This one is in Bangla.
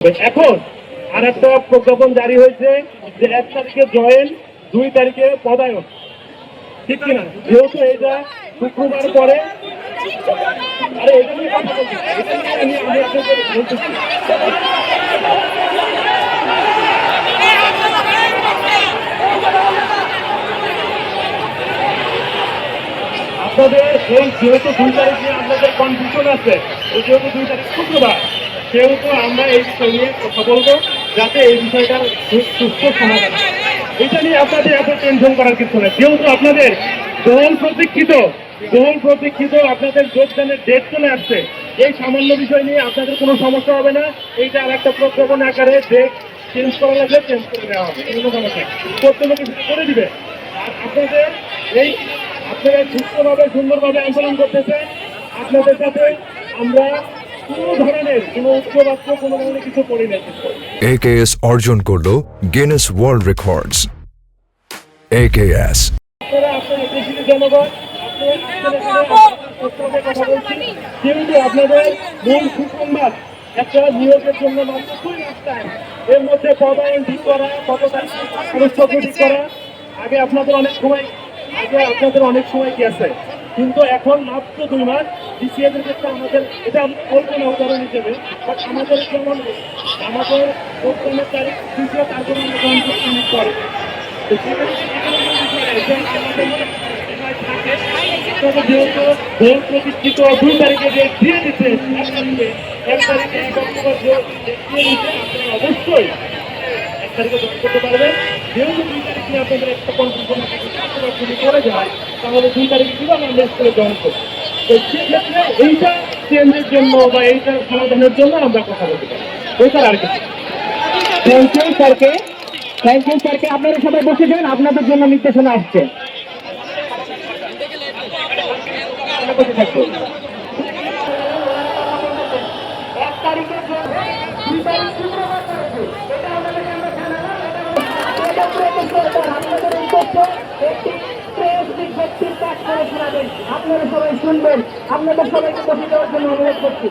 এখন আর একটা প্রজ্ঞাপন জারি হয়েছে যে 1 তারিখে জয়েন, 2 তারিখে পদায়ন, ঠিক কিনা? যেহেতু এটা শুক্রবার পরে, আরে এটা নিয়ে কথা বলছি, এটা নিয়ে আমি আপনাদের বলতেছি। আপনাদের এই যেহেতু 2 তারিখ নিয়ে আপনাদের কনফিউশন আছে, যেহেতু 2 তারিখ শুক্রবার, সেহেতু আমরা এই বিষয় নিয়ে কথা বলবো যাতে এই বিষয়টার সুস্থ সমাধান হয়। এটা নিয়ে আপনাদের এত টেনশন করার কিছু নেই। যেহেতু আপনাদের বহুল প্রতীক্ষিত আপনাদের যোগদানের ডেট চলে আসছে, এই সামান্য বিষয় নিয়ে আপনাদের কোনো সমস্যা হবে না। এইটা আর একটা প্রজ্ঞাপন আকারে ডেট চেঞ্জ করা লাগলে চেঞ্জ করে দেওয়া হবে, কোনো সমস্যা কর্তৃপক্ষ করে দিবে। আর আপনাদের এই আপনারা সুস্থভাবে সুন্দরভাবে আন্দোলন করতেছেন, আপনাদের সাথে আমরা কোনো ধরনের কোনো উচ্চবাচ্য কোনো ধরনের কিছু করি না। AKS অর্জন করলো গিনেস ওয়ার্ল্ড রেকর্ডস। AKS আপনারা দেশের জনগণ কথা বলছি, যেহেতু আপনাদের মূল সুসংবাদ একটা নিয়োগের জন্য মাত্র 2 মাস টাইম, এর মধ্যে পদায়ন ঠিক করা, কত তারিখ কাগজপত্র ঠিক করা, আগে আপনাদের অনেক সময় কি আছে, কিন্তু এখন মাত্র 2 মাস। ডিসিএদের ক্ষেত্রে আমাদের এটা আমি বলবো না উদাহরণ হিসেবে, বাট আমাদের যেমন আমাদের প্রোগ্রামের তারিখ দিচ্ছে, তারপর আমরা জয়েন করতে অনেক পরে। তো যেহেতু বহু প্রতীক্ষিত 2 তারিখে ডেট দিয়ে দিচ্ছে, 1 তারিখে 1 অক্টোবর ডেট দিয়ে দিচ্ছে, আপনারা অবশ্যই 1 তারিখে জয়েন করতে পারবেন। যেহেতু 2 তারিখ নিয়ে আপনাদের একটা কনফিউশন যদি করে যায়, তাহলে 2 তারিখে কিভাবে আমরা স্কুলে জয়েন করবো? তো সেক্ষেত্রে এইটা চেঞ্জের জন্য বা এইটার সমাধানের জন্য আমরা কথা বলতে পারি, ওইটার আর কিছু। থ্যাংক ইউ স্যারকে। আপনারা সবাই বসে যান, আপনাদের জন্য নির্দেশনা আসছে। আপনারা সবাই শুনবেন, আপনাদের সবাইকে বসে যাওয়ার জন্য অনুরোধ করছি।